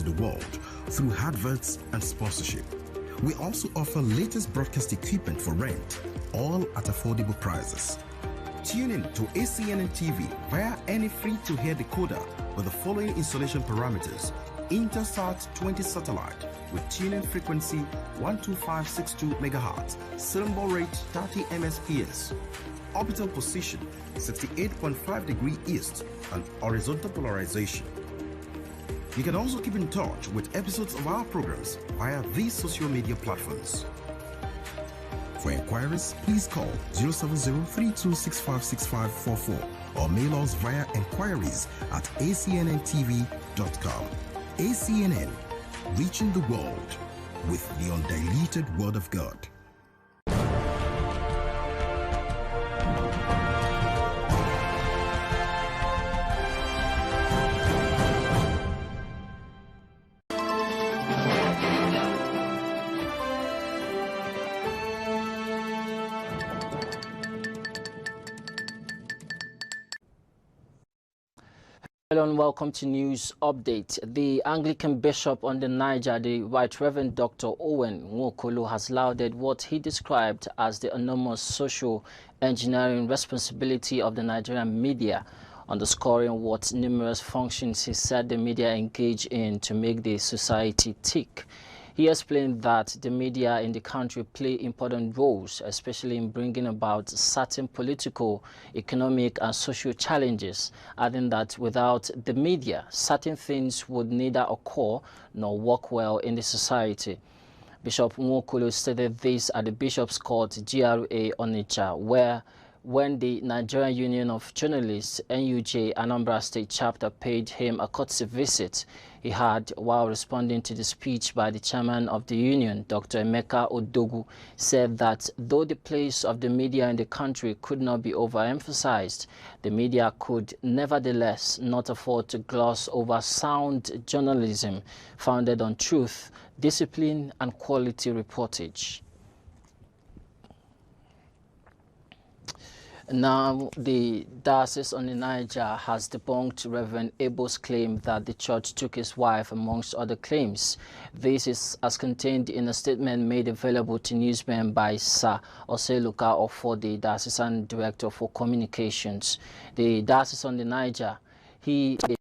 to the world through adverts and sponsorship. We also offer latest broadcast equipment for rent, all at affordable prices. Tune in to Acnn TV via any free-to-air decoder with the following installation parameters: Intelsat 20 satellite with tuning frequency 12562 MHz, symbol rate 30 Mbps, orbital position 68.5 degree east, and horizontal polarization. You can also keep in touch with episodes of our programs via these social media platforms. For inquiries, please call 070-3265-6544 or mail us via enquiries@acnntv.com. ACNN, reaching the world with the undiluted Word of God. Hello and welcome to News Update. The Anglican Bishop on the Niger, the Right Reverend Dr. Owen Nwokolo, has lauded what he described as the enormous social engineering responsibility of the Nigerian media, underscoring what numerous functions he said the media engage in to make the society tick. He explained that the media in the country play important roles, especially in bringing about certain political, economic, and social challenges, adding that without the media, certain things would neither occur nor work well in the society. Bishop Nwokolo stated this at the Bishop's Court, GRA Onitsha, where when the Nigerian Union of Journalists, NUJ, Anambra State Chapter paid him a courtesy visit he had while responding to the speech by the chairman of the union, Dr. Emeka Odogu, said that though the place of the media in the country could not be overemphasized, the media could nevertheless not afford to gloss over sound journalism founded on truth, discipline, and quality reportage. Now, the Diocese on the Niger has debunked Reverend Abel's claim that the church took his wife, amongst other claims. This is as contained in a statement made available to newsmen by Sir Oseluka Ofo, the Diocesan Director for Communications. The Diocese on the Niger, he is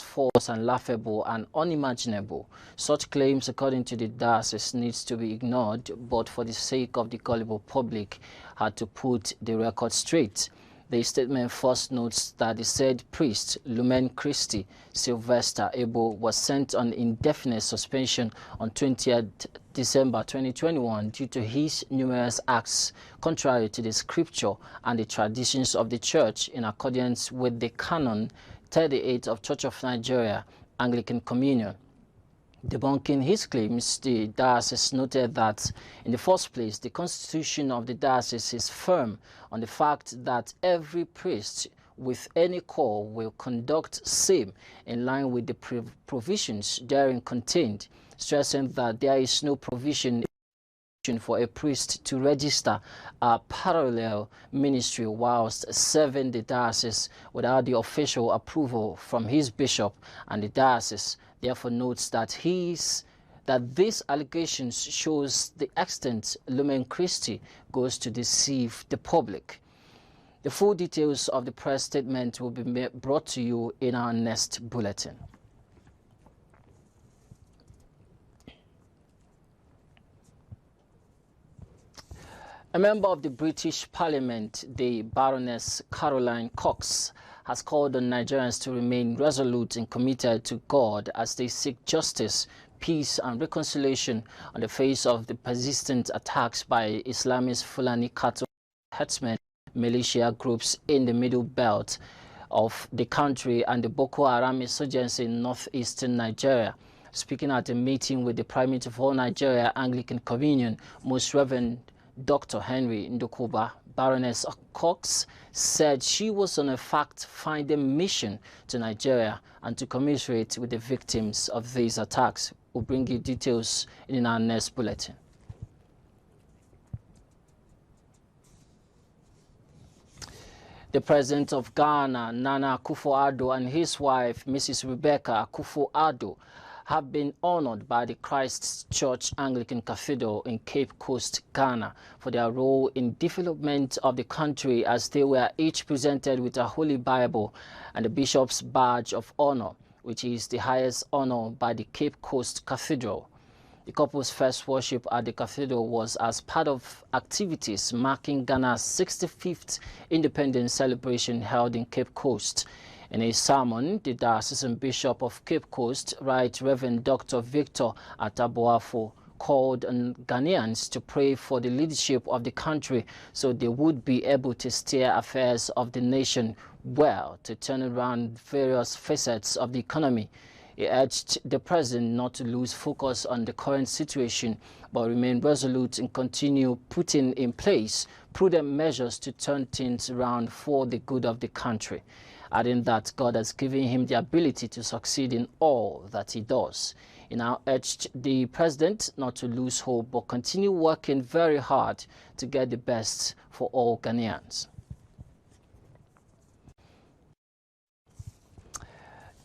false and laughable and unimaginable. Such claims, according to the diocese, needs to be ignored, but for the sake of the gullible public, had to put the record straight. The statement first notes that the said priest, Lumen Christi Sylvester Abel, was sent on indefinite suspension on 20th December 2021 due to his numerous acts contrary to the scripture and the traditions of the church in accordance with the canon 38 of Church of Nigeria, Anglican Communion. Debunking his claims, the diocese noted that, in the first place, the constitution of the diocese is firm on the fact that every priest with any call will conduct same in line with the provisions therein contained, stressing that there is no provision for a priest to register a parallel ministry whilst serving the diocese without the official approval from his bishop, and the diocese therefore notes that these allegations shows the extent Lumen Christi goes to deceive the public. The full details of the press statement will be brought to you in our next bulletin. A member of the British Parliament, the Baroness Caroline Cox, has called on Nigerians to remain resolute and committed to God as they seek justice, peace and reconciliation on the face of the persistent attacks by Islamist Fulani cattle herdsmen militia groups in the middle belt of the country and the Boko Haram insurgency in northeastern Nigeria. Speaking at a meeting with the Primate of all Nigeria Anglican Communion, Most Reverend Dr. Henry Ndokuba, Baroness Cox said she was on a fact-finding mission to Nigeria and to commiserate with the victims of these attacks. We'll bring you details in our next bulletin. The president of Ghana, Nana Akufo-Addo, and his wife, Mrs. Rebecca Akufo-Addo, have been honored by the Christ Church Anglican Cathedral in Cape Coast, Ghana, for their role in development of the country, as they were each presented with a Holy Bible and the Bishop's Badge of Honor, which is the highest honor by the Cape Coast Cathedral. The couple's first worship at the cathedral was as part of activities marking Ghana's 65th independence celebration held in Cape Coast. In a sermon, the Diocesan Bishop of Cape Coast, Right Reverend Dr. Victor Ataboafo, called on Ghanaians to pray for the leadership of the country so they would be able to steer affairs of the nation well to turn around various facets of the economy. He urged the president not to lose focus on the current situation, but remain resolute and continue putting in place prudent measures to turn things around for the good of the country, adding that God has given him the ability to succeed in all that he does. He now urged the president not to lose hope, but continue working very hard to get the best for all Ghanaians.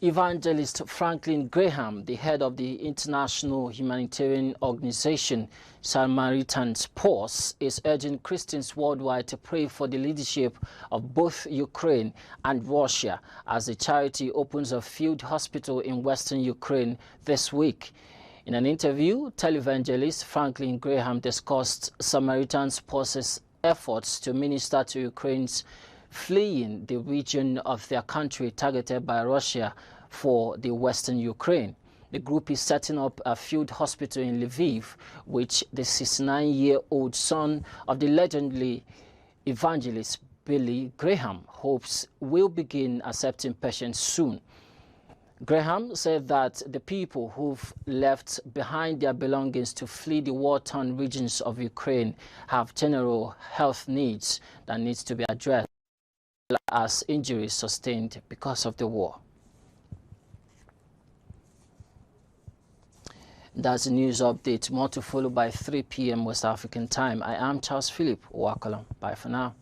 Evangelist Franklin Graham, the head of the international humanitarian organization Samaritan's Purse, is urging Christians worldwide to pray for the leadership of both Ukraine and Russia as the charity opens a field hospital in western Ukraine this week. In an interview, televangelist Franklin Graham discussed Samaritan's Purse's efforts to minister to Ukraine's fleeing the region of their country targeted by Russia for the western Ukraine. The group is setting up a field hospital in Lviv, which the 69-year-old son of the legendary evangelist Billy Graham hopes will begin accepting patients soon. Graham said that the people who've left behind their belongings to flee the war-torn regions of Ukraine have general health needs that needs to be addressed, as injuries sustained because of the war. That's a news update. More to follow by 3 p.m. West African time. I am Charles Philip Wakalam. Bye for now.